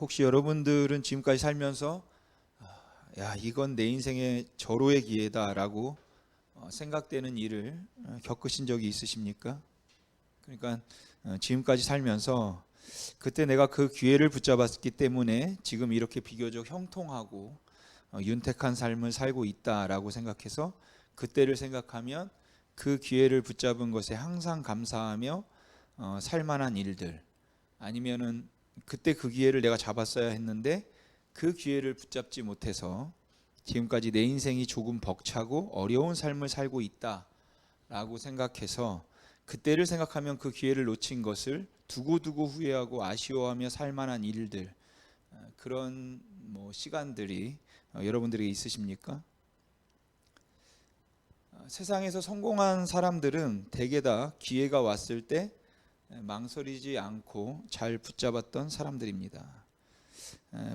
혹시 여러분들은 지금까지 살면서 야, 이건 내 인생의 절호의 기회다라고 생각되는 일을 겪으신 적이 있으십니까? 그러니까 지금까지 살면서 그때 내가 그 기회를 붙잡았기 때문에 지금 이렇게 비교적 형통하고 윤택한 삶을 살고 있다라고 생각해서 그때를 생각하면 그 기회를 붙잡은 것에 항상 감사하며 살만한 일들, 아니면은 그때 그 기회를 내가 잡았어야 했는데 그 기회를 붙잡지 못해서 지금까지 내 인생이 조금 벅차고 어려운 삶을 살고 있다라고 생각해서 그때를 생각하면 그 기회를 놓친 것을 두고두고 후회하고 아쉬워하며 살 만한 일들, 그런 시간들이 여러분들에게 있으십니까? 세상에서 성공한 사람들은 대개 다 기회가 왔을 때 망설이지 않고 잘 붙잡았던 사람들입니다.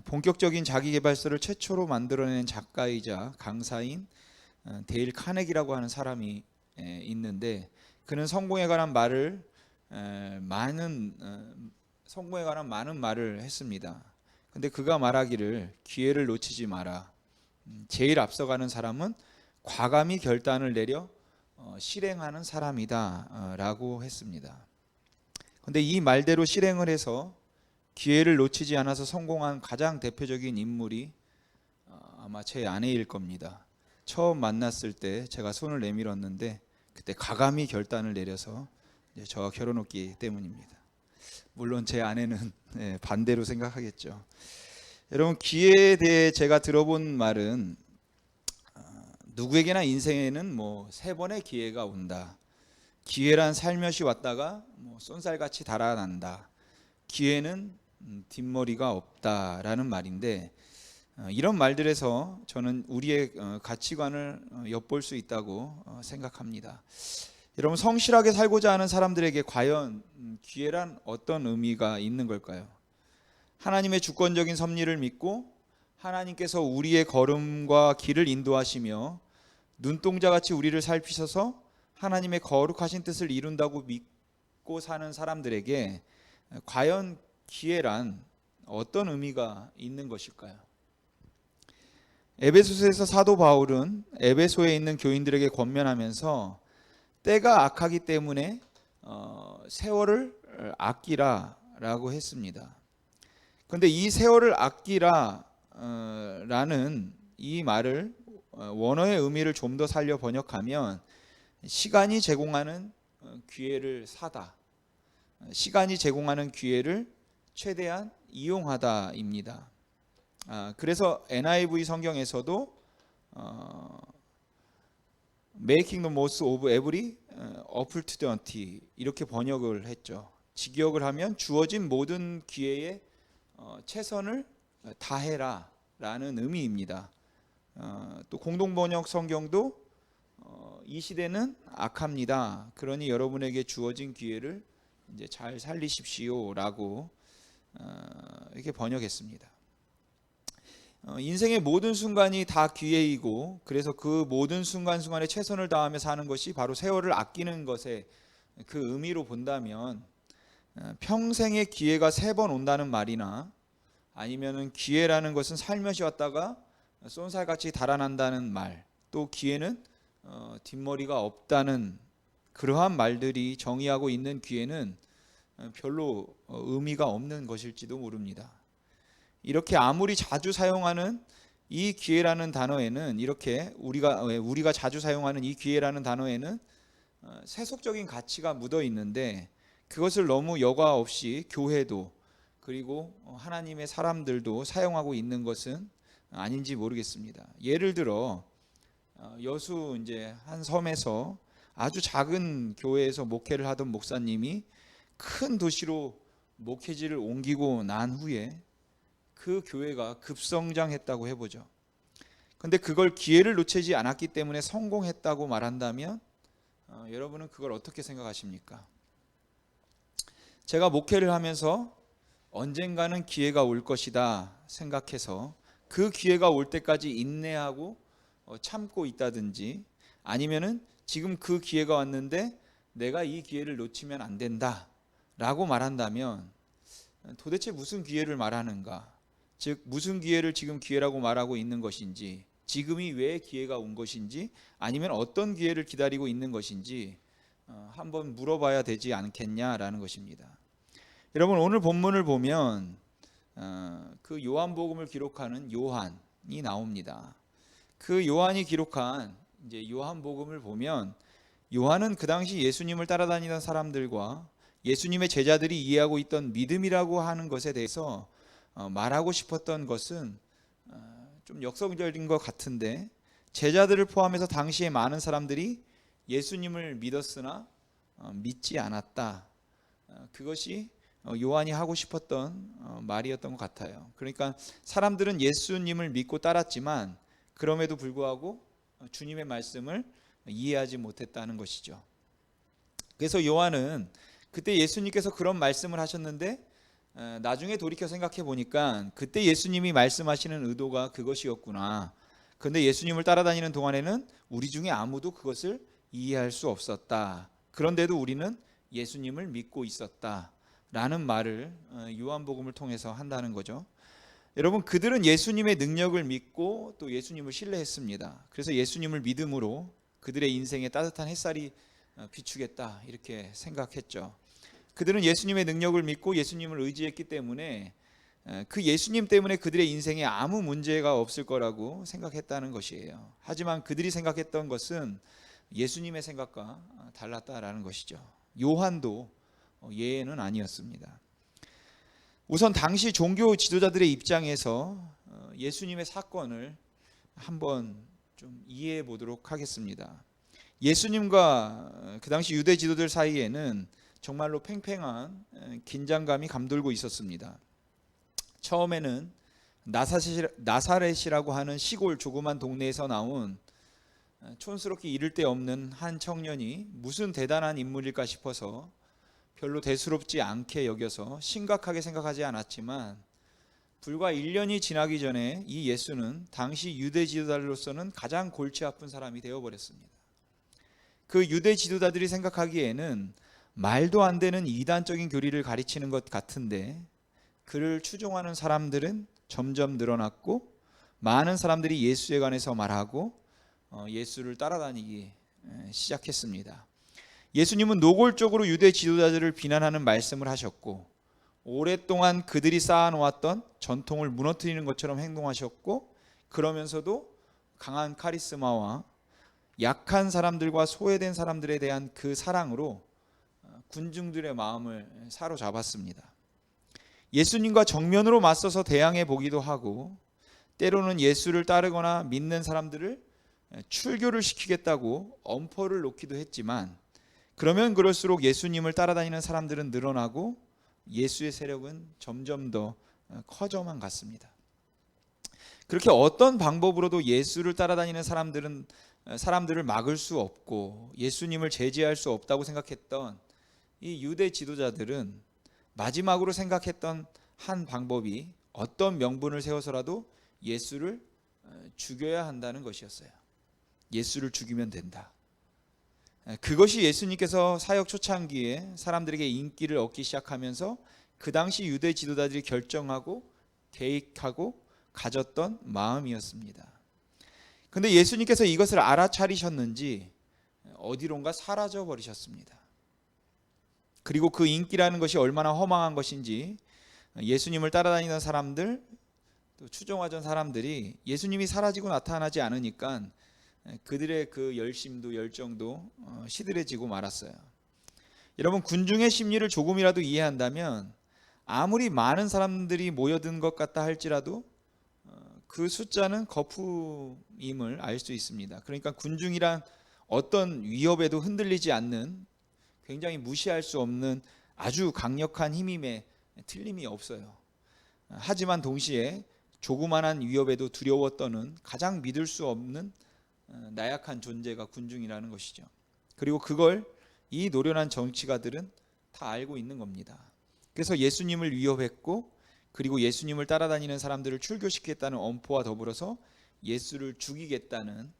본격적인 자기계발서를 최초로 만들어낸 작가이자 강사인 데일 카네기라고 하는 사람이 있는데, 그는 성공에 관한 많은 말을 했습니다. 근데 그가 말하기를 기회를 놓치지 마라. 제일 앞서가는 사람은 과감히 결단을 내려 실행하는 사람이다 라고 했습니다. 근데 이 말대로 실행을 해서 기회를 놓치지 않아서 성공한 가장 대표적인 인물이 아마 제 아내일 겁니다. 처음 만났을 때 제가 손을 내밀었는데 그때 과감히 결단을 내려서 저와 결혼했기 때문입니다. 물론 제 아내는 반대로 생각하겠죠. 여러분, 기회에 대해 제가 들어본 말은 누구에게나 인생에는 세 번의 기회가 온다. 기회란 살며시 왔다가 쏜살같이 달아난다. 기회는 뒷머리가 없다라는 말인데, 이런 말들에서 저는 우리의 가치관을 엿볼 수 있다고 생각합니다. 여러분, 성실하게 살고자 하는 사람들에게 과연 기회란 어떤 의미가 있는 걸까요? 하나님의 주권적인 섭리를 믿고 하나님께서 우리의 걸음과 길을 인도하시며 눈동자같이 우리를 살피셔서 하나님의 거룩하신 뜻을 이룬다고 믿고 사는 사람들에게 과연 기회란 어떤 의미가 있는 것일까요? 에베소서에서 사도 바울은 에베소에 있는 교인들에게 권면하면서 때가 악하기 때문에 세월을 아끼라라고 했습니다. 그런데 이 세월을 아끼라라는 이 말을 원어의 의미를 좀 더 살려 번역하면 시간이 제공하는 기회를 사다, 시간이 제공하는 기회를 최대한 이용하다입니다. 그래서 NIV 성경에서도 Making the most of every opportunity 이렇게 번역을 했죠. 직역을 하면 주어진 모든 기회에 최선을 다해라 라는 의미입니다. 또 공동번역 성경도 이 시대는 악합니다. 그러니 여러분에게 주어진 기회를 이제 잘 살리십시오라고 이렇게 번역했습니다. 인생의 모든 순간이 다 기회이고, 그래서 그 모든 순간순간에 최선을 다하며 사는 것이 바로 세월을 아끼는 것의 그 의미로 본다면, 평생의 기회가 3번 온다는 말이나 아니면은 기회라는 것은 살며시 왔다가 쏜살같이 달아난다는 말, 또 기회는 뒷머리가 없다는 그러한 말들이 정의하고 있는 기회는 별로 의미가 없는 것일지도 모릅니다. 이렇게 아무리 자주 사용하는 이 기회라는 단어에는, 이렇게 우리가 자주 사용하는 이 기회라는 단어에는 세속적인 가치가 묻어 있는데, 그것을 너무 여과 없이 교회도 그리고 하나님의 사람들도 사용하고 있는 것은 아닌지 모르겠습니다. 예를 들어 여수 이제 한 섬에서 아주 작은 교회에서 목회를 하던 목사님이 큰 도시로 목회지를 옮기고 난 후에 그 교회가 급성장했다고 해보죠. 근데 그걸 기회를 놓치지 않았기 때문에 성공했다고 말한다면 여러분은 그걸 어떻게 생각하십니까? 제가 목회를 하면서 언젠가는 기회가 올 것이다 생각해서 그 기회가 올 때까지 인내하고 참고 있다든지, 아니면은 지금 그 기회가 왔는데 내가 이 기회를 놓치면 안 된다 라고 말한다면 도대체 무슨 기회를 말하는가? 즉 무슨 기회를 지금 기회라고 말하고 있는 것인지, 지금이 왜 기회가 온 것인지, 아니면 어떤 기회를 기다리고 있는 것인지 한번 물어봐야 되지 않겠냐라는 것입니다. 여러분, 오늘 본문을 보면 그 요한복음을 기록하는 요한이 나옵니다. 그 요한이 기록한 이제 요한복음을 보면, 요한은 그 당시 예수님을 따라다니던 사람들과 예수님의 제자들이 이해하고 있던 믿음이라고 하는 것에 대해서 말하고 싶었던 것은 좀 역설적인 것 같은데, 제자들을 포함해서 당시에 많은 사람들이 예수님을 믿었으나 믿지 않았다. 그것이 요한이 하고 싶었던 말이었던 것 같아요. 그러니까 사람들은 예수님을 믿고 따랐지만 그럼에도 불구하고 주님의 말씀을 이해하지 못했다는 것이죠. 그래서 요한은 그때 예수님께서 그런 말씀을 하셨는데 나중에 돌이켜 생각해 보니까 그때 예수님이 말씀하시는 의도가 그것이었구나. 그런데 예수님을 따라다니는 동안에는 우리 중에 아무도 그것을 이해할 수 없었다. 그런데도 우리는 예수님을 믿고 있었다 라는 말을 요한복음을 통해서 한다는 거죠. 여러분, 그들은 예수님의 능력을 믿고 또 예수님을 신뢰했습니다. 그래서 예수님을 믿음으로 그들의 인생에 따뜻한 햇살이 비추겠다 이렇게 생각했죠. 그들은 예수님의 능력을 믿고 예수님을 의지했기 때문에 그 예수님 때문에 그들의 인생에 아무 문제가 없을 거라고 생각했다는 것이에요. 하지만 그들이 생각했던 것은 예수님의 생각과 달랐다라는 것이죠. 요한도 예외는 아니었습니다. 우선 당시 종교 지도자들의 입장에서 예수님의 사건을 한번 좀 이해해 보도록 하겠습니다. 예수님과 그 당시 유대 지도들 사이에는 정말로 팽팽한 긴장감이 감돌고 있었습니다. 처음에는 나사렛이라고 하는 시골 조그만 동네에서 나온 촌스럽게 이를 데 없는 한 청년이 무슨 대단한 인물일까 싶어서 별로 대수롭지 않게 여겨서 심각하게 생각하지 않았지만, 불과 1년이 지나기 전에 이 예수는 당시 유대 지도자로서는 가장 골치 아픈 사람이 되어버렸습니다. 그 유대 지도자들이 생각하기에는 말도 안 되는 이단적인 교리를 가르치는 것 같은데, 그를 추종하는 사람들은 점점 늘어났고 많은 사람들이 예수에 관해서 말하고 예수를 따라다니기 시작했습니다. 예수님은 노골적으로 유대 지도자들을 비난하는 말씀을 하셨고, 오랫동안 그들이 쌓아놓았던 전통을 무너뜨리는 것처럼 행동하셨고, 그러면서도 강한 카리스마와 약한 사람들과 소외된 사람들에 대한 그 사랑으로 군중들의 마음을 사로잡았습니다. 예수님과 정면으로 맞서서 대항해 보기도 하고, 때로는 예수를 따르거나 믿는 사람들을 출교를 시키겠다고 엄포를 놓기도 했지만, 그러면 그럴수록 예수님을 따라다니는 사람들은 늘어나고 예수의 세력은 점점 더 커져만 갔습니다. 그렇게 어떤 방법으로도 예수를 따라다니는 사람들을 막을 수 없고 예수님을 제지할 수 없다고 생각했던 이 유대 지도자들은 마지막으로 생각했던 한 방법이 어떤 명분을 세워서라도 예수를 죽여야 한다는 것이었어요. 예수를 죽이면 된다. 그것이 예수님께서 사역 초창기에 사람들에게 인기를 얻기 시작하면서 그 당시 유대 지도자들이 결정하고 계획하고 가졌던 마음이었습니다. 그런데 예수님께서 이것을 알아차리셨는지 어디론가 사라져 버리셨습니다. 그리고 그 인기라는 것이 얼마나 허망한 것인지 예수님을 따라다니던 사람들, 또 추종하던 사람들이 예수님이 사라지고 나타나지 않으니까 그들의 그 열심도 열정도 시들해지고 말았어요. 여러분, 군중의 심리를 조금이라도 이해한다면 아무리 많은 사람들이 모여든 것 같다 할지라도 그 숫자는 거품임을 알 수 있습니다. 그러니까 군중이란 어떤 위협에도 흔들리지 않는 굉장히 무시할 수 없는 아주 강력한 힘임에 틀림이 없어요. 하지만 동시에 조그만한 위협에도 두려워 떠는 가장 믿을 수 없는 나약한 존재가 군중이라는 것이죠. 그리고 그걸 이 노련한 정치가들은 다 알고 있는 겁니다. 그래서 예수님을 위협했고, 그리고 예수님을 따라다니는 사람들을 출교시키겠다는 엄포와 더불어서 예수를 죽이겠다는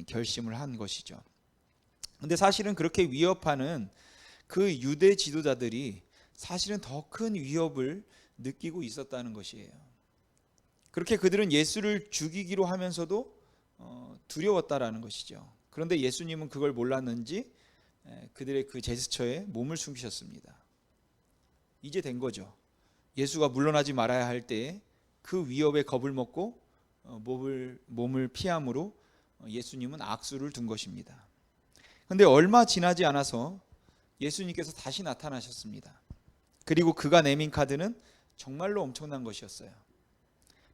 결심을 한 것이죠. 그런데 사실은 그렇게 위협하는 그 유대 지도자들이 사실은 더 큰 위협을 느끼고 있었다는 것이에요. 그렇게 그들은 예수를 죽이기로 하면서도 두려웠다라는 것이죠. 그런데 예수님은 그걸 몰랐는지 그들의 그 제스처에 몸을 숨기셨습니다. 이제 된 거죠. 예수가 물러나지 말아야 할 때에 그 위협에 겁을 먹고 몸을 피함으로 예수님은 악수를 둔 것입니다. 그런데 얼마 지나지 않아서 예수님께서 다시 나타나셨습니다. 그리고 그가 내민 카드는 정말로 엄청난 것이었어요.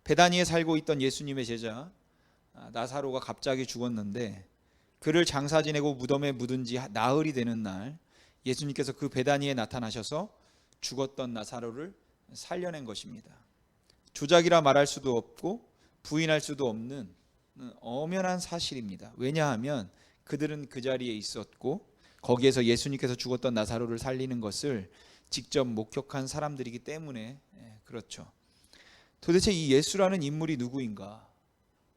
베다니에 살고 있던 예수님의 제자 나사로가 갑자기 죽었는데 그를 장사 지내고 무덤에 묻은 지 나흘이 되는 날 예수님께서 그 베다니에 나타나셔서 죽었던 나사로를 살려낸 것입니다. 조작이라 말할 수도 없고 부인할 수도 없는 엄연한 사실입니다. 왜냐하면 그들은 그 자리에 있었고 거기에서 예수님께서 죽었던 나사로를 살리는 것을 직접 목격한 사람들이기 때문에 그렇죠. 도대체 이 예수라는 인물이 누구인가?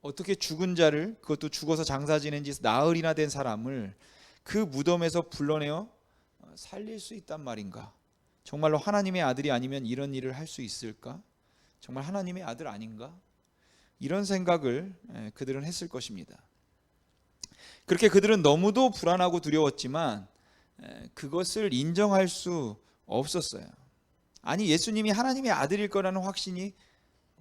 어떻게 죽은 자를, 그것도 죽어서 장사 지낸 지 나흘이나 된 사람을 그 무덤에서 불러내어 살릴 수 있단 말인가? 정말로 하나님의 아들이 아니면 이런 일을 할 수 있을까? 정말 하나님의 아들 아닌가? 이런 생각을 그들은 했을 것입니다. 그렇게 그들은 너무도 불안하고 두려웠지만 그것을 인정할 수 없었어요. 아니, 예수님이 하나님의 아들일 거라는 확신이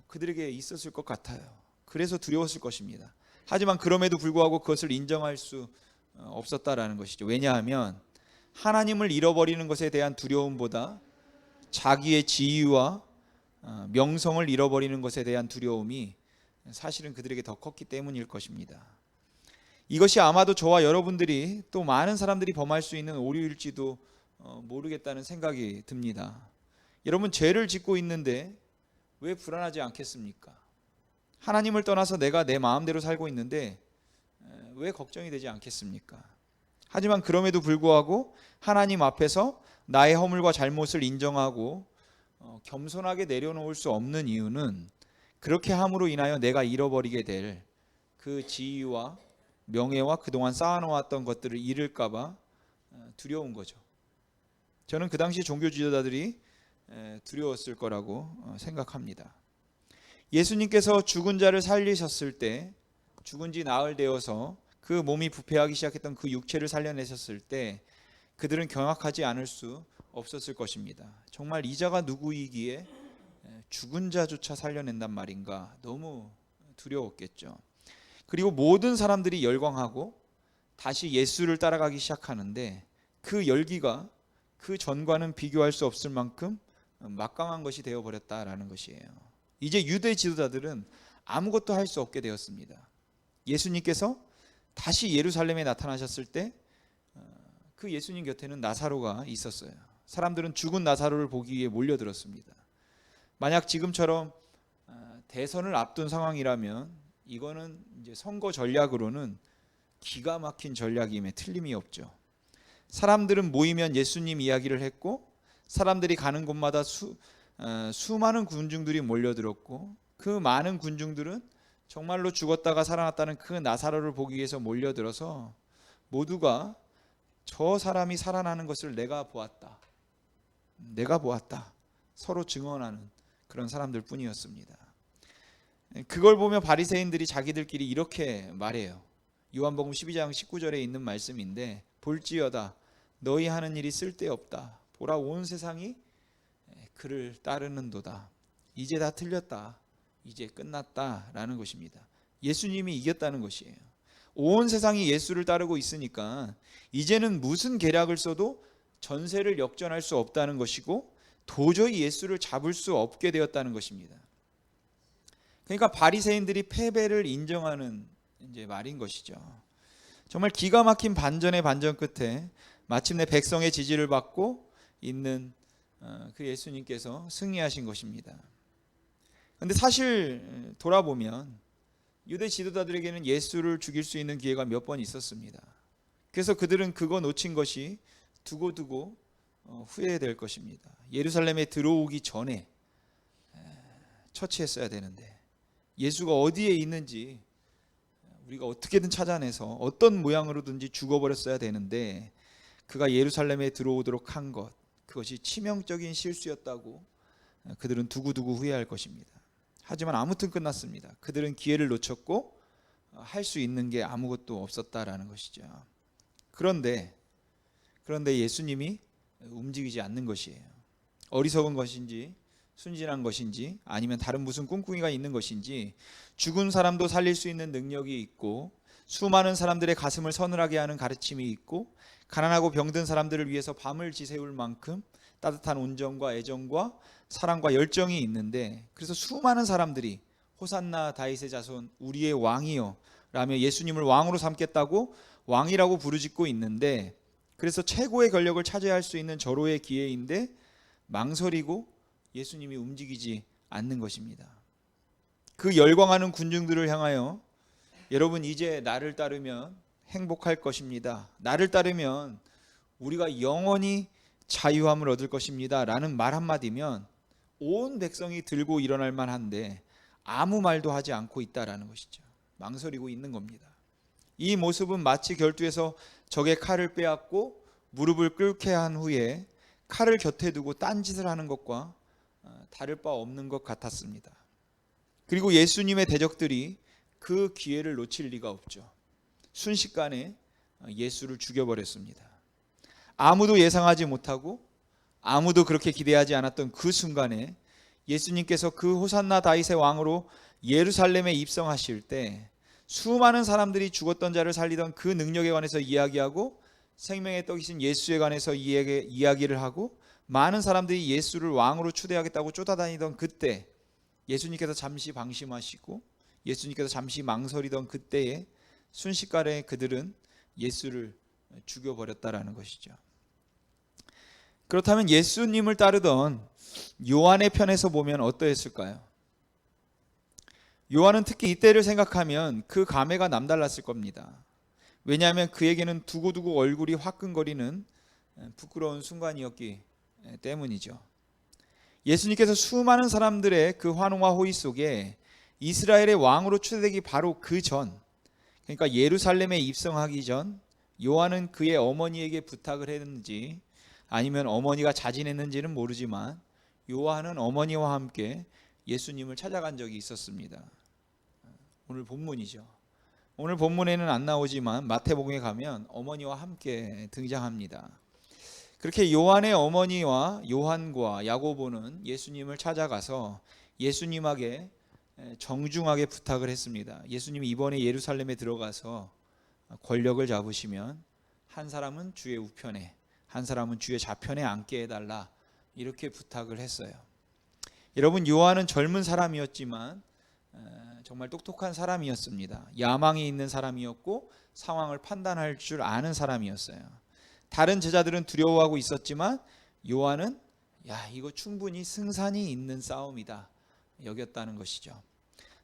그들에게 있었을 것 같아요. 그래서 두려웠을 것입니다. 하지만 그럼에도 불구하고 그것을 인정할 수 없었다라는 것이죠. 왜냐하면 하나님을 잃어버리는 것에 대한 두려움보다 자기의 지위와 명성을 잃어버리는 것에 대한 두려움이 사실은 그들에게 더 컸기 때문일 것입니다. 이것이 아마도 저와 여러분들이 또 많은 사람들이 범할 수 있는 오류일지도 모르겠다는 생각이 듭니다. 여러분, 죄를 짓고 있는데 왜 불안하지 않겠습니까? 하나님을 떠나서 내가 내 마음대로 살고 있는데 왜 걱정이 되지 않겠습니까? 하지만 그럼에도 불구하고 하나님 앞에서 나의 허물과 잘못을 인정하고 겸손하게 내려놓을 수 없는 이유는 그렇게 함으로 인하여 내가 잃어버리게 될 그 지위와 명예와 그동안 쌓아놓았던 것들을 잃을까 봐 두려운 거죠. 저는 그 당시 종교 지도자들이 두려웠을 거라고 생각합니다. 예수님께서 죽은 자를 살리셨을 때, 죽은 지 나흘 되어서 그 몸이 부패하기 시작했던 그 육체를 살려내셨을 때 그들은 경악하지 않을 수 없었을 것입니다. 정말 이자가 누구이기에 죽은 자조차 살려낸단 말인가? 너무 두려웠겠죠. 그리고 모든 사람들이 열광하고 다시 예수를 따라가기 시작하는데 그 열기가 그 전과는 비교할 수 없을 만큼 막강한 것이 되어버렸다라는 것이에요. 이제 유대 지도자들은 아무것도 할 수 없게 되었습니다. 예수님께서 다시 예루살렘에 나타나셨을 때 그 예수님 곁에는 나사로가 있었어요. 사람들은 죽은 나사로를 보기 위해 몰려들었습니다. 만약 지금처럼 대선을 앞둔 상황이라면 이거는 이제 선거 전략으로는 기가 막힌 전략임에 틀림이 없죠. 사람들은 모이면 예수님 이야기를 했고 사람들이 가는 곳마다 수많은 군중들이 몰려들었고 그 많은 군중들은 정말로 죽었다가 살아났다는 그 나사로를 보기 위해서 몰려들어서 모두가 저 사람이 살아나는 것을 내가 보았다. 서로 증언하는 그런 사람들 뿐이었습니다. 그걸 보며 바리새인들이 자기들끼리 이렇게 말해요. 요한복음 12장 19절에 있는 말씀인데 볼지어다 너희 하는 일이 쓸데없다. 보라 온 세상이 그를 따르는도다. 이제 다 틀렸다. 이제 끝났다라는 것입니다. 예수님이 이겼다는 것이에요. 온 세상이 예수를 따르고 있으니까 이제는 무슨 계략을 써도 전세를 역전할 수 없다는 것이고 도저히 예수를 잡을 수 없게 되었다는 것입니다. 그러니까 바리새인들이 패배를 인정하는 이제 말인 것이죠. 정말 기가 막힌 반전의 반전 끝에 마침내 백성의 지지를 받고 있는 그 예수님께서 승리하신 것입니다. 그런데 사실 돌아보면 유대 지도자들에게는 예수를 죽일 수 있는 기회가 몇 번 있었습니다. 그래서 그들은 그거 놓친 것이 두고두고 후회될 것입니다. 예루살렘에 들어오기 전에 처치했어야 되는데 예수가 어디에 있는지 우리가 어떻게든 찾아내서 어떤 모양으로든지 죽어버렸어야 되는데 그가 예루살렘에 들어오도록 한 것, 그것이 치명적인 실수였다고 그들은 두고두고 후회할 것입니다. 하지만 아무튼 끝났습니다. 그들은 기회를 놓쳤고 할 수 있는 게 아무것도 없었다라는 것이죠. 그런데 예수님이 움직이지 않는 것이에요. 어리석은 것인지 순진한 것인지 아니면 다른 무슨 꿍꿍이가 있는 것인지 죽은 사람도 살릴 수 있는 능력이 있고 수많은 사람들의 가슴을 서늘하게 하는 가르침이 있고 가난하고 병든 사람들을 위해서 밤을 지새울 만큼 따뜻한 온정과 애정과 사랑과 열정이 있는데, 그래서 수많은 사람들이 호산나 다윗의 자손 우리의 왕이여 라며 예수님을 왕으로 삼겠다고 왕이라고 부르짖고 있는데, 그래서 최고의 권력을 차지할 수 있는 절호의 기회인데 망설이고 예수님이 움직이지 않는 것입니다. 그 열광하는 군중들을 향하여 여러분 이제 나를 따르면 행복할 것입니다. 나를 따르면 우리가 영원히 자유함을 얻을 것입니다. 라는 말 한마디면 온 백성이 들고 일어날 만한데 아무 말도 하지 않고 있다라는 것이죠. 망설이고 있는 겁니다. 이 모습은 마치 결투에서 적의 칼을 빼앗고 무릎을 꿇게 한 후에 칼을 곁에 두고 딴짓을 하는 것과 다를 바 없는 것 같았습니다. 그리고 예수님의 대적들이 그 기회를 놓칠 리가 없죠. 순식간에 예수를 죽여버렸습니다. 아무도 예상하지 못하고 아무도 그렇게 기대하지 않았던 그 순간에 예수님께서 그 호산나 다윗의 왕으로 예루살렘에 입성하실 때 수많은 사람들이 죽었던 자를 살리던 그 능력에 관해서 이야기하고 생명의 떡이신 예수에 관해서 이야기를 하고 많은 사람들이 예수를 왕으로 추대하겠다고 쫓아다니던 그때 예수님께서 잠시 방심하시고 예수님께서 잠시 망설이던 그때에 순식간에 그들은 예수를 죽여버렸다라는 것이죠. 그렇다면 예수님을 따르던 요한의 편에서 보면 어떠했을까요? 요한은 특히 이때를 생각하면 그 감회가 남달랐을 겁니다. 왜냐하면 그에게는 두고두고 얼굴이 화끈거리는 부끄러운 순간이었기 때문이죠. 예수님께서 수많은 사람들의 그 환호와 호의 속에 이스라엘의 왕으로 추대되기 바로 그 전, 그러니까 예루살렘에 입성하기 전 요한은 그의 어머니에게 부탁을 했는지 아니면 어머니가 자진했는지는 모르지만 요한은 어머니와 함께 예수님을 찾아간 적이 있었습니다. 오늘 본문이죠. 오늘 본문에는 안 나오지만 마태복음에 가면 어머니와 함께 등장합니다. 그렇게 요한의 어머니와 요한과 야고보는 예수님을 찾아가서 예수님에게 정중하게 부탁을 했습니다. 예수님이 이번에 예루살렘에 들어가서 권력을 잡으시면 한 사람은 주의 우편에 한 사람은 주의 좌편에 앉게 해달라, 이렇게 부탁을 했어요. 여러분, 요한은 젊은 사람이었지만 정말 똑똑한 사람이었습니다. 야망이 있는 사람이었고 상황을 판단할 줄 아는 사람이었어요. 다른 제자들은 두려워하고 있었지만 요한은 이거 충분히 승산이 있는 싸움이다 여겼다는 것이죠.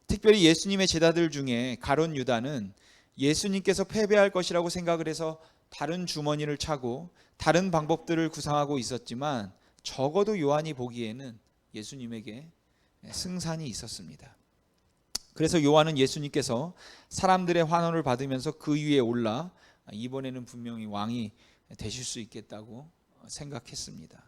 특별히 예수님의 제자들 중에 가룟 유다는 예수님께서 패배할 것이라고 생각을 해서 다른 주머니를 차고 다른 방법들을 구상하고 있었지만 적어도 요한이 보기에는 예수님에게 승산이 있었습니다. 그래서 요한은 예수님께서 사람들의 환호를 받으면서 그 위에 올라 이번에는 분명히 왕이 되실 수 있겠다고 생각했습니다.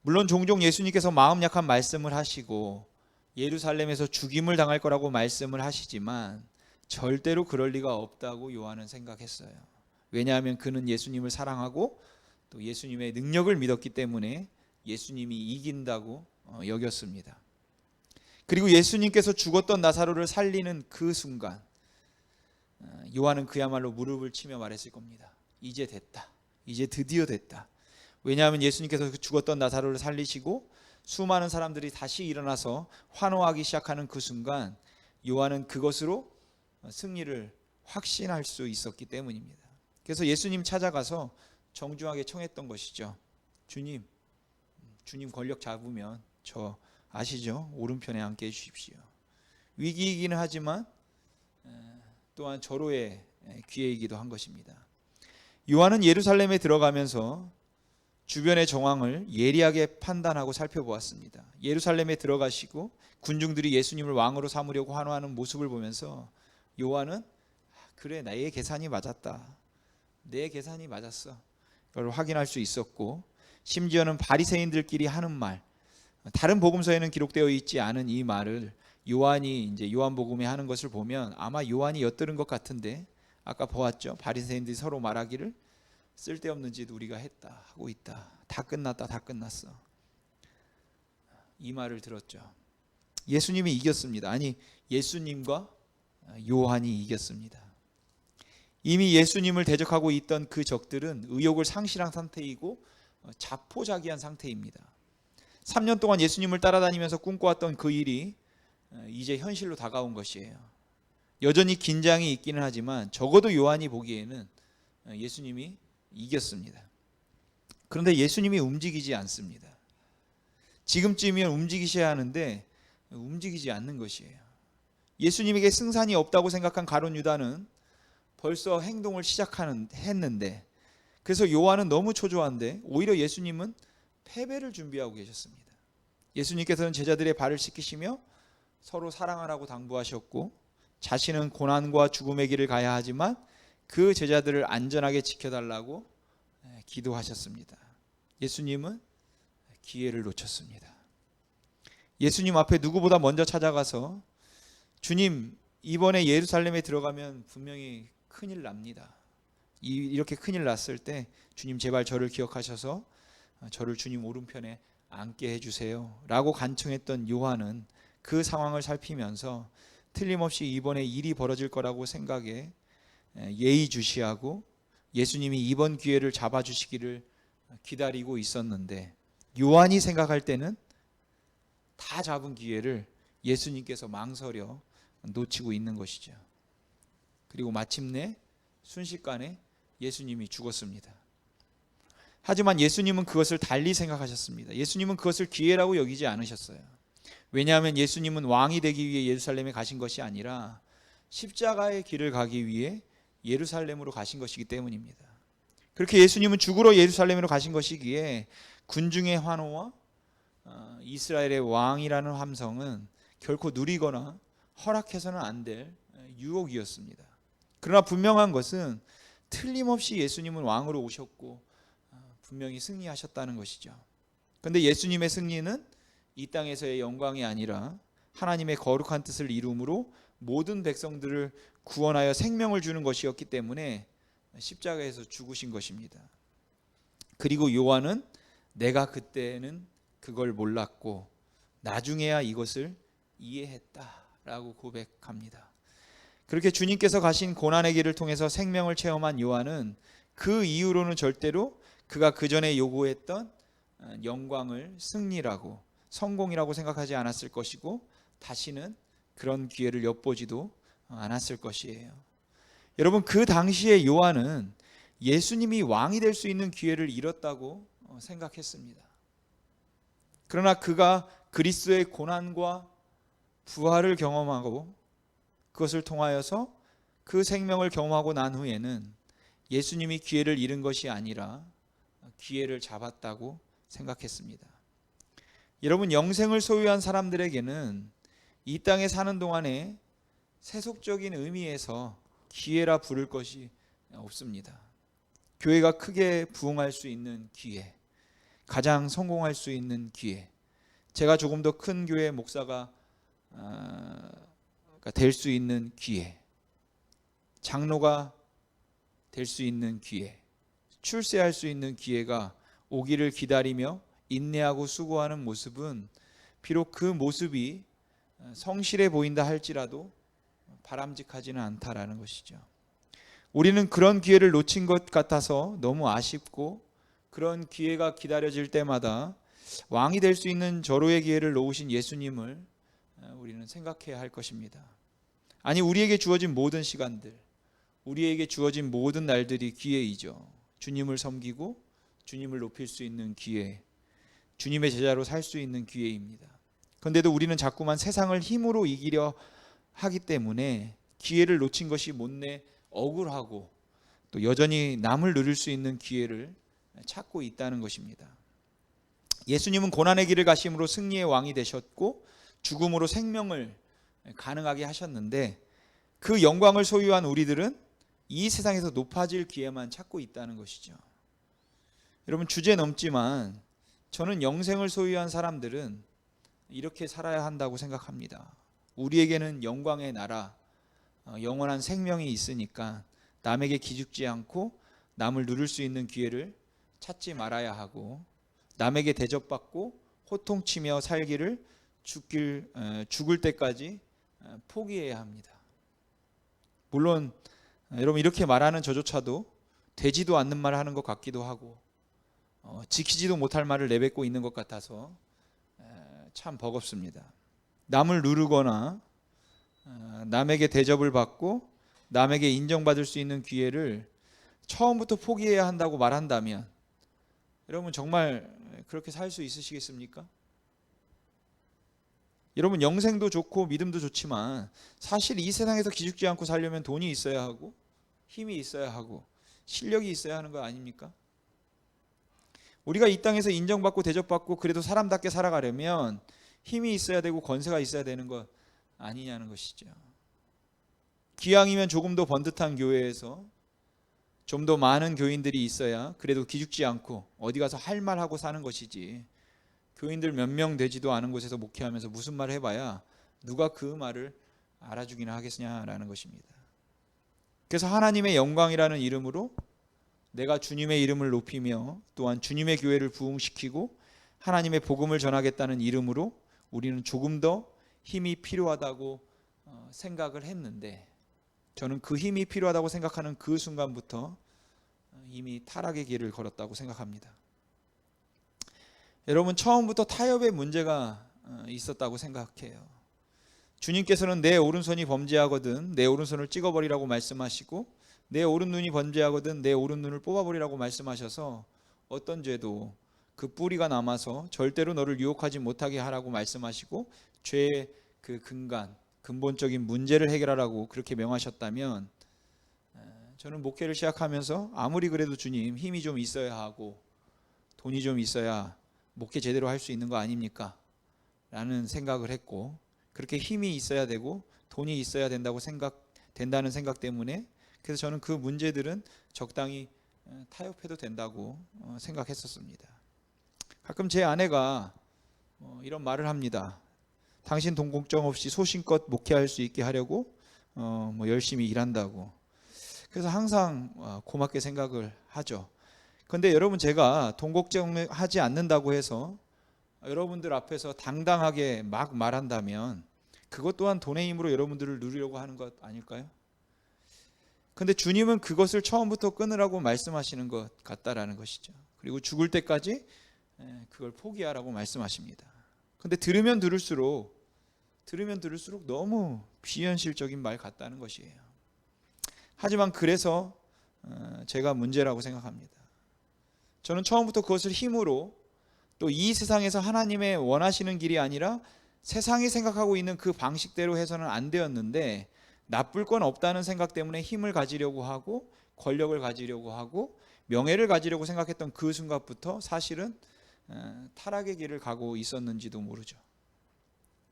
물론 종종 예수님께서 마음 약한 말씀을 하시고 예루살렘에서 죽임을 당할 거라고 말씀을 하시지만 절대로 그럴 리가 없다고 요한은 생각했어요. 왜냐하면 그는 예수님을 사랑하고 또 예수님의 능력을 믿었기 때문에 예수님이 이긴다고 여겼습니다. 그리고 예수님께서 죽었던 나사로를 살리는 그 순간 요한은 그야말로 무릎을 치며 말했을 겁니다. 이제 됐다. 이제 드디어 됐다. 왜냐하면 예수님께서 그 죽었던 나사로를 살리시고 수많은 사람들이 다시 일어나서 환호하기 시작하는 그 순간 요한은 그것으로 승리를 확신할 수 있었기 때문입니다. 그래서 예수님 찾아가서 정중하게 청했던 것이죠. 주님 권력 잡으면 저 아시죠? 오른편에 앉게 해주십시오. 위기이기는 하지만 또한 절호의 기회이기도 한 것입니다. 요한은 예루살렘에 들어가면서 주변의 정황을 예리하게 판단하고 살펴보았습니다. 예루살렘에 들어가시고 군중들이 예수님을 왕으로 삼으려고 환호하는 모습을 보면서 요한은 그래, 나의 계산이 맞았다. 내 계산이 맞았어. 그걸 확인할 수 있었고 심지어는 바리새인들끼리 하는 말, 다른 복음서에는 기록되어 있지 않은 이 말을 요한이 이제 요한복음에 하는 것을 보면 아마 요한이 엿들은 것 같은데, 아까 보았죠. 바리새인들이 서로 말하기를 쓸데없는 짓 우리가 했다 하고 있다. 다 끝났다. 다 끝났어. 이 말을 들었죠. 예수님이 이겼습니다. 아니, 예수님과 요한이 이겼습니다. 이미 예수님을 대적하고 있던 그 적들은 의욕을 상실한 상태이고 자포자기한 상태입니다. 3년 동안 예수님을 따라다니면서 꿈꿔왔던 그 일이 이제 현실로 다가온 것이에요. 여전히 긴장이 있기는 하지만 적어도 요한이 보기에는 예수님이 이겼습니다. 그런데 예수님이 움직이지 않습니다. 지금쯤이면 움직이셔야 하는데 움직이지 않는 것이에요. 예수님에게 승산이 없다고 생각한 가룟 유다는 벌써 행동을 했는데, 그래서 요한은 너무 초조한데 오히려 예수님은 패배를 준비하고 계셨습니다. 예수님께서는 제자들의 발을 씻기시며 서로 사랑하라고 당부하셨고, 자신은 고난과 죽음의 길을 가야 하지만 그 제자들을 안전하게 지켜달라고 기도하셨습니다. 예수님은 기회를 놓쳤습니다. 예수님 앞에 누구보다 먼저 찾아가서 주님, 이번에 예루살렘에 들어가면 분명히 큰일 납니다. 이렇게 큰일 났을 때 주님 제발 저를 기억하셔서 저를 주님 오른편에 앉게 해주세요 라고 간청했던 요한은 그 상황을 살피면서 틀림없이 이번에 일이 벌어질 거라고 생각해 예의주시하고 예수님이 이번 기회를 잡아주시기를 기다리고 있었는데, 요한이 생각할 때는 다 잡은 기회를 예수님께서 망설여 놓치고 있는 것이죠. 그리고 마침내 순식간에 예수님이 죽었습니다. 하지만 예수님은 그것을 달리 생각하셨습니다. 예수님은 그것을 기회라고 여기지 않으셨어요. 왜냐하면 예수님은 왕이 되기 위해 예루살렘에 가신 것이 아니라 십자가의 길을 가기 위해 예루살렘으로 가신 것이기 때문입니다. 그렇게 예수님은 죽으러 예루살렘으로 가신 것이기에 군중의 환호와 이스라엘의 왕이라는 함성은 결코 누리거나 허락해서는 안 될 유혹이었습니다. 그러나 분명한 것은 틀림없이 예수님은 왕으로 오셨고 분명히 승리하셨다는 것이죠. 그런데 예수님의 승리는 이 땅에서의 영광이 아니라 하나님의 거룩한 뜻을 이루므로 모든 백성들을 구원하여 생명을 주는 것이었기 때문에 십자가에서 죽으신 것입니다. 그리고 요한은 내가 그때는 그걸 몰랐고 나중에야 이것을 이해했다라고 고백합니다. 그렇게 주님께서 가신 고난의 길을 통해서 생명을 체험한 요한은 그 이후로는 절대로 그가 그 전에 요구했던 영광을 승리라고 성공이라고 생각하지 않았을 것이고 다시는 그런 기회를 엿보지도 않았을 것이에요. 여러분, 그 당시에 요한은 예수님이 왕이 될 수 있는 기회를 잃었다고 생각했습니다. 그러나 그가 그리스도의 고난과 부활을 경험하고 그것을 통하여서 그 생명을 경험하고 난 후에는 예수님이 기회를 잃은 것이 아니라 기회를 잡았다고 생각했습니다. 여러분, 영생을 소유한 사람들에게는 이 땅에 사는 동안에 세속적인 의미에서 기회라 부를 것이 없습니다. 교회가 크게 부흥할 수 있는 기회, 가장 성공할 수 있는 기회, 제가 조금 더 큰 교회 목사가 될 수 있는 기회, 장로가 될 수 있는 기회, 출세할 수 있는 기회가 오기를 기다리며 인내하고 수고하는 모습은 비록 그 모습이 성실해 보인다 할지라도 바람직하지는 않다라는 것이죠. 우리는 그런 기회를 놓친 것 같아서 너무 아쉽고, 그런 기회가 기다려질 때마다 왕이 될 수 있는 절호의 기회를 놓으신 예수님을 우리는 생각해야 할 것입니다. 아니, 우리에게 주어진 모든 시간들, 우리에게 주어진 모든 날들이 기회이죠. 주님을 섬기고 주님을 높일 수 있는 기회, 주님의 제자로 살 수 있는 기회입니다. 그런데도 우리는 자꾸만 세상을 힘으로 이기려 하기 때문에 기회를 놓친 것이 못내 억울하고 또 여전히 남을 누릴 수 있는 기회를 찾고 있다는 것입니다. 예수님은 고난의 길을 가심으로 승리의 왕이 되셨고 죽음으로 생명을 가능하게 하셨는데, 그 영광을 소유한 우리들은 이 세상에서 높아질 기회만 찾고 있다는 것이죠. 여러분, 주제 넘지만 저는 영생을 소유한 사람들은 이렇게 살아야 한다고 생각합니다. 우리에게는 영광의 나라, 영원한 생명이 있으니까 남에게 기죽지 않고 남을 누릴 수 있는 기회를 찾지 말아야 하고, 남에게 대접받고 호통치며 살기를 죽을 때까지 포기해야 합니다. 물론 여러분, 이렇게 말하는 저조차도 되지도 않는 말을 하는 것 같기도 하고, 지키지도 못할 말을 내뱉고 있는 것 같아서 참 버겁습니다. 남을 누르거나 남에게 대접을 받고 남에게 인정받을 수 있는 기회를 처음부터 포기해야 한다고 말한다면 여러분, 정말 그렇게 살 수 있으시겠습니까? 여러분, 영생도 좋고 믿음도 좋지만 사실 이 세상에서 기죽지 않고 살려면 돈이 있어야 하고 힘이 있어야 하고 실력이 있어야 하는 거 아닙니까? 우리가 이 땅에서 인정받고 대접받고 그래도 사람답게 살아가려면 힘이 있어야 되고 권세가 있어야 되는 것 아니냐는 것이죠. 기왕이면 조금 더 번듯한 교회에서 좀 더 많은 교인들이 있어야 그래도 기죽지 않고 어디 가서 할 말하고 사는 것이지, 교인들 몇 명 되지도 않은 곳에서 목회하면서 무슨 말을 해봐야 누가 그 말을 알아주기나 하겠냐라는 것입니다. 그래서 하나님의 영광이라는 이름으로 내가 주님의 이름을 높이며 또한 주님의 교회를 부흥시키고 하나님의 복음을 전하겠다는 이름으로 우리는 조금 더 힘이 필요하다고 생각을 했는데, 저는 그 힘이 필요하다고 생각하는 그 순간부터 이미 타락의 길을 걸었다고 생각합니다. 여러분, 처음부터 타협의 문제가 있었다고 생각해요. 주님께서는 내 오른손이 범죄하거든 내 오른손을 찍어버리라고 말씀하시고, 내 오른눈이 범죄하거든 내 오른눈을 뽑아버리라고 말씀하셔서 어떤 죄도 그 뿌리가 남아서 절대로 너를 유혹하지 못하게 하라고 말씀하시고, 죄의 그 근본적인 문제를 해결하라고 그렇게 명하셨다면, 저는 목회를 시작하면서 아무리 그래도 주님, 힘이 좀 있어야 하고 돈이 좀 있어야 목회 제대로 할 수 있는 거 아닙니까? 라는 생각을 했고, 그렇게 힘이 있어야 되고 돈이 있어야 된다는 생각 때문에, 그래서 저는 그 문제들은 적당히 타협해도 된다고 생각했었습니다. 가끔 제 아내가 이런 말을 합니다. 당신 돈 걱정 없이 소신껏 목회할 수 있게 하려고 열심히 일한다고. 그래서 항상 고맙게 생각을 하죠. 그런데 여러분, 제가 돈 걱정하지 않는다고 해서 여러분들 앞에서 당당하게 막 말한다면 그것 또한 돈의 힘으로 여러분들을 누리려고 하는 것 아닐까요? 그런데 주님은 그것을 처음부터 끊으라고 말씀하시는 것 같다라는 것이죠. 그리고 죽을 때까지 그걸 포기하라고 말씀하십니다. 그런데 들으면 들을수록 너무 비현실적인 말 같다는 것이에요. 하지만 그래서 제가 문제라고 생각합니다. 저는 처음부터 그것을 힘으로, 또 이 세상에서 하나님의 원하시는 길이 아니라 세상이 생각하고 있는 그 방식대로 해서는 안 되었는데, 나쁠 건 없다는 생각 때문에 힘을 가지려고 하고 권력을 가지려고 하고 명예를 가지려고 생각했던 그 순간부터 사실은 타락의 길을 가고 있었는지도 모르죠.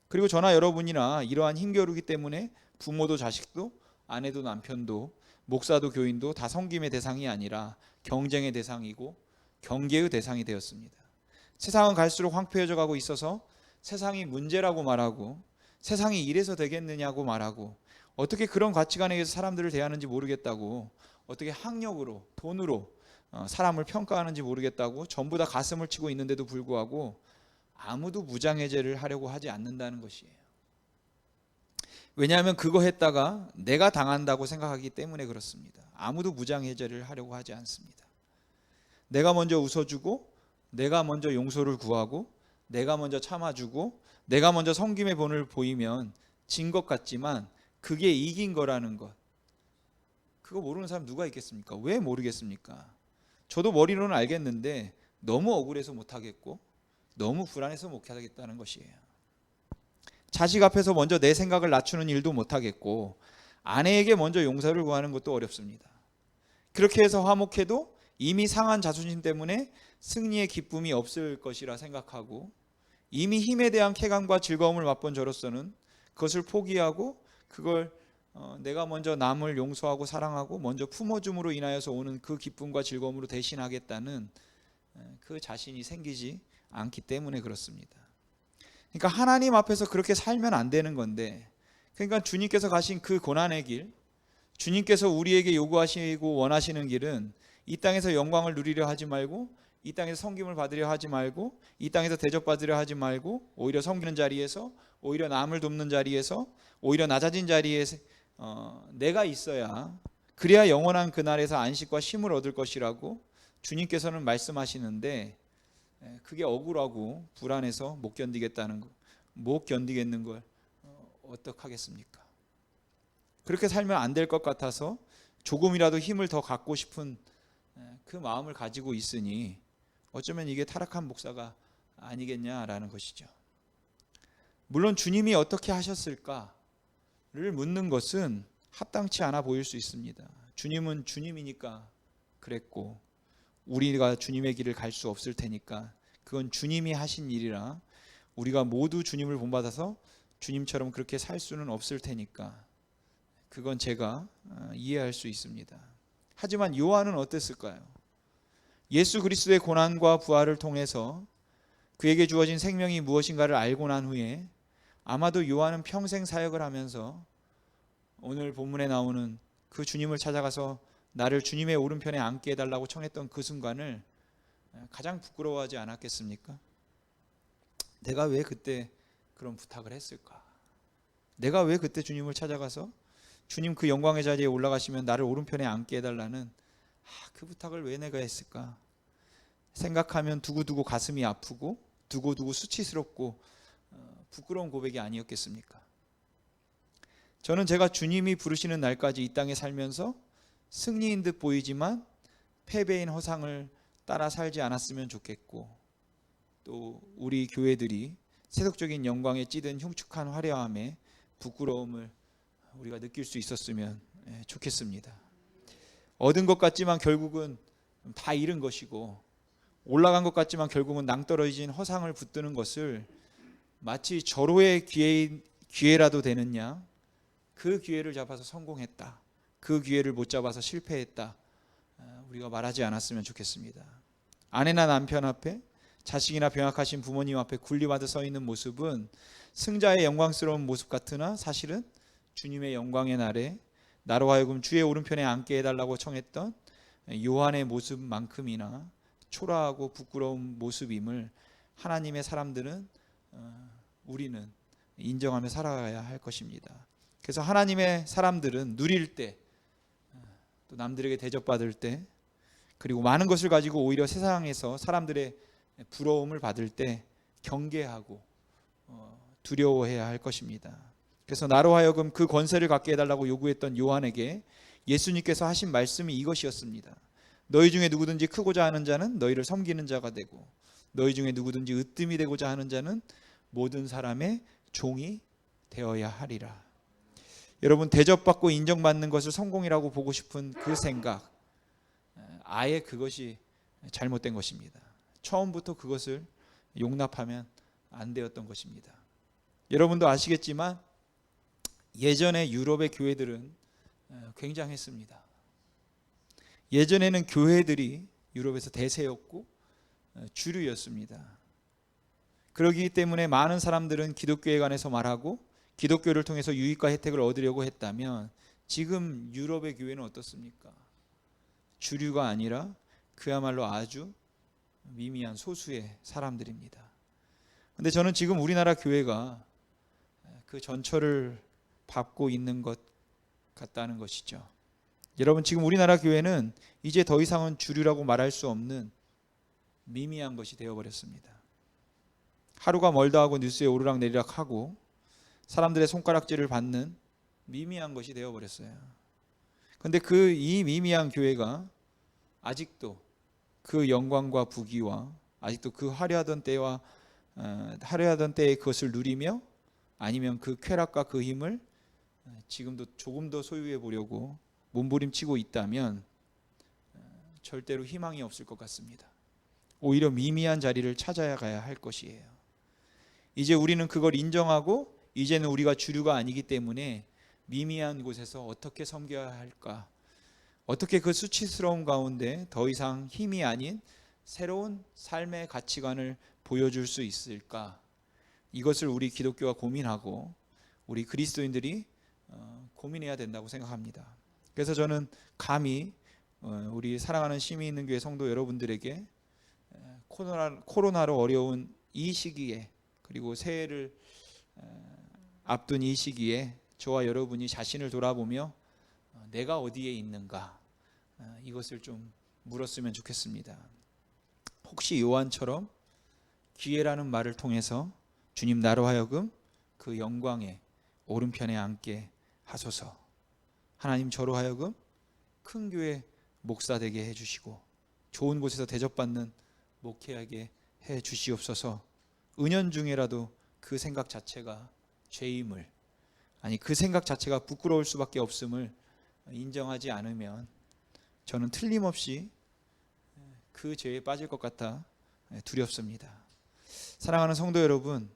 그리고 저나 여러분이나 이러한 힘겨루기 때문에 부모도 자식도 아내도 남편도 목사도 교인도 다 섬김의 대상이 아니라 경쟁의 대상이고 경계의 대상이 되었습니다. 세상은 갈수록 황폐해져 가고 있어서 세상이 문제라고 말하고, 세상이 이래서 되겠느냐고 말하고, 어떻게 그런 가치관에 의해서 사람들을 대하는지 모르겠다고, 어떻게 학력으로 돈으로 사람을 평가하는지 모르겠다고 전부 다 가슴을 치고 있는데도 불구하고 아무도 무장해제를 하려고 하지 않는다는 것이에요. 왜냐하면 그거 했다가 내가 당한다고 생각하기 때문에 그렇습니다. 아무도 무장해제를 하려고 하지 않습니다. 내가 먼저 웃어주고, 내가 먼저 용서를 구하고, 내가 먼저 참아주고, 내가 먼저 섬김의 본을 보이면 진 것 같지만 그게 이긴 거라는 것, 그거 모르는 사람 누가 있겠습니까? 왜 모르겠습니까? 저도 머리로는 알겠는데 너무 억울해서 못하겠고 너무 불안해서 못하겠다는 것이에요. 자식 앞에서 먼저 내 생각을 낮추는 일도 못하겠고, 아내에게 먼저 용서를 구하는 것도 어렵습니다. 그렇게 해서 화목해도 이미 상한 자존심 때문에 승리의 기쁨이 없을 것이라 생각하고, 이미 힘에 대한 쾌감과 즐거움을 맛본 저로서는 그것을 포기하고 그걸 내가 먼저 남을 용서하고 사랑하고 먼저 품어줌으로 인하여서 오는 그 기쁨과 즐거움으로 대신하겠다는 그 자신이 생기지 않기 때문에 그렇습니다. 그러니까 하나님 앞에서 그렇게 살면 안 되는 건데, 그러니까 주님께서 가신 그 고난의 길, 주님께서 우리에게 요구하시고 원하시는 길은 이 땅에서 영광을 누리려 하지 말고, 이 땅에서 섬김을 받으려 하지 말고, 이 땅에서 대접받으려 하지 말고, 오히려 섬기는 자리에서, 오히려 남을 돕는 자리에서, 오히려 낮아진 자리에서 내가 있어야, 그래야 영원한 그날에서 안식과 쉼을 얻을 것이라고 주님께서는 말씀하시는데, 그게 억울하고 불안해서 못 견디겠다는 거, 못 견디겠는 걸 어떡하겠습니까? 그렇게 살면 안 될 것 같아서 조금이라도 힘을 더 갖고 싶은 그 마음을 가지고 있으니 어쩌면 이게 타락한 목사가 아니겠냐라는 것이죠. 물론 주님이 어떻게 하셨을까를 묻는 것은 합당치 않아 보일 수 있습니다. 주님은 주님이니까 그랬고, 우리가 주님의 길을 갈 수 없을 테니까 그건 주님이 하신 일이라, 우리가 모두 주님을 본받아서 주님처럼 그렇게 살 수는 없을 테니까 그건 제가 이해할 수 있습니다. 하지만 요한은 어땠을까요? 예수 그리스도의 고난과 부활을 통해서 그에게 주어진 생명이 무엇인가를 알고 난 후에 아마도 요한은 평생 사역을 하면서 오늘 본문에 나오는 그 주님을 찾아가서 나를 주님의 오른편에 앉게 해달라고 청했던 그 순간을 가장 부끄러워하지 않았겠습니까? 내가 왜 그때 그런 부탁을 했을까? 내가 왜 그때 주님을 찾아가서 주님 그 영광의 자리에 올라가시면 나를 오른편에 앉게 해달라는 그 부탁을 왜 내가 했을까? 생각하면 두고두고 가슴이 아프고 두고두고 수치스럽고 부끄러운 고백이 아니었겠습니까? 저는 제가 주님이 부르시는 날까지 이 땅에 살면서 승리인 듯 보이지만 패배인 허상을 따라 살지 않았으면 좋겠고, 또 우리 교회들이 세속적인 영광에 찌든 흉측한 화려함에 부끄러움을 우리가 느낄 수 있었으면 좋겠습니다. 얻은 것 같지만 결국은 다 잃은 것이고, 올라간 것 같지만 결국은 낭떠러진 허상을 붙드는 것을 마치 절호의 기회라도 되는 양, 그 기회를 잡아서 성공했다, 그 기회를 못 잡아서 실패했다, 우리가 말하지 않았으면 좋겠습니다. 아내나 남편 앞에, 자식이나 병약하신 부모님 앞에 군림하듯 서 있는 모습은 승자의 영광스러운 모습 같으나 사실은 주님의 영광의 날에 나로 하여금 주의 오른편에 앉게 해달라고 청했던 요한의 모습만큼이나 초라하고 부끄러운 모습임을 하나님의 사람들은, 우리는 인정하며 살아가야 할 것입니다. 그래서 하나님의 사람들은 누릴 때, 또 남들에게 대접받을 때, 그리고 많은 것을 가지고 오히려 세상에서 사람들의 부러움을 받을 때 경계하고 두려워해야 할 것입니다. 그래서 나로 하여금 그 권세를 갖게 해달라고 요구했던 요한에게 예수님께서 하신 말씀이 이것이었습니다. 너희 중에 누구든지 크고자 하는 자는 너희를 섬기는 자가 되고, 너희 중에 누구든지 으뜸이 되고자 하는 자는 모든 사람의 종이 되어야 하리라. 여러분, 대접받고 인정받는 것을 성공이라고 보고 싶은 그 생각, 아예 그것이 잘못된 것입니다. 처음부터 그것을 용납하면 안 되었던 것입니다. 여러분도 아시겠지만 예전에 유럽의 교회들은 굉장했습니다. 예전에는 교회들이 유럽에서 대세였고 주류였습니다. 그렇기 때문에 많은 사람들은 기독교에 관해서 말하고 기독교를 통해서 유익과 혜택을 얻으려고 했다면, 지금 유럽의 교회는 어떻습니까? 주류가 아니라 그야말로 아주 미미한 소수의 사람들입니다. 그런데 저는 지금 우리나라 교회가 그 전철을 밟고 있는 것 같다는 것이죠. 여러분, 지금 우리나라 교회는 이제 더 이상은 주류라고 말할 수 없는 미미한 것이 되어버렸습니다. 하루가 멀다 하고 뉴스에 오르락내리락 하고 사람들의 손가락질을 받는 미미한 것이 되어버렸어요. 그런데 이 미미한 교회가 아직도 그 영광과 부귀와 아직도 그 화려하던 때의 그것을 누리며, 아니면 그 쾌락과 그 힘을 지금도 조금 더 소유해 보려고 몸부림치고 있다면 절대로 희망이 없을 것 같습니다. 오히려 미미한 자리를 찾아야 가야 할 것이에요. 이제 우리는 그걸 인정하고, 이제는 우리가 주류가 아니기 때문에 미미한 곳에서 어떻게 섬겨야 할까, 어떻게 그 수치스러운 가운데 더 이상 힘이 아닌 새로운 삶의 가치관을 보여줄 수 있을까, 이것을 우리 기독교가 고민하고 우리 그리스도인들이 고민해야 된다고 생각합니다. 그래서 저는 감히 우리 사랑하는 시민있는교회 성도 여러분들에게 코로나로 어려운 이 시기에, 그리고 새해를 앞둔 이 시기에 저와 여러분이 자신을 돌아보며 내가 어디에 있는가, 이것을 좀 물었으면 좋겠습니다. 혹시 요한처럼 기회라는 말을 통해서 주님 나로 하여금 그 영광의 오른편에 앉게 하소서, 하나님 저로 하여금 큰 교회 목사 되게 해주시고 좋은 곳에서 대접받는 목회하게 해 주시옵소서, 은연중에라도 그 생각 자체가 죄임을, 아니 그 생각 자체가 부끄러울 수밖에 없음을 인정하지 않으면 저는 틀림없이 그 죄에 빠질 것 같아 두렵습니다. 사랑하는 성도 여러분,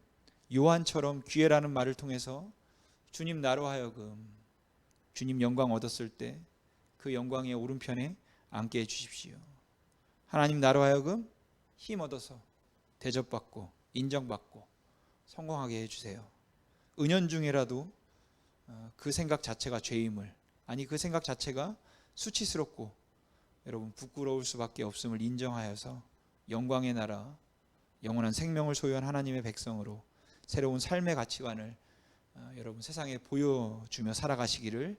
요한처럼 기회라는 말을 통해서 주님 나로 하여금 주님 영광 얻었을 때 그 영광의 오른편에 앉게 해주십시오. 하나님 나로 하여금 힘 얻어서 대접받고 인정받고 성공하게 해주세요. 은연중에라도 그 생각 자체가 죄임을, 아니 그 생각 자체가 수치스럽고 여러분 부끄러울 수밖에 없음을 인정하여서 영광의 나라, 영원한 생명을 소유한 하나님의 백성으로 새로운 삶의 가치관을 여러분 세상에 보여주며 살아가시기를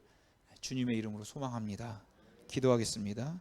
주님의 이름으로 소망합니다. 기도하겠습니다.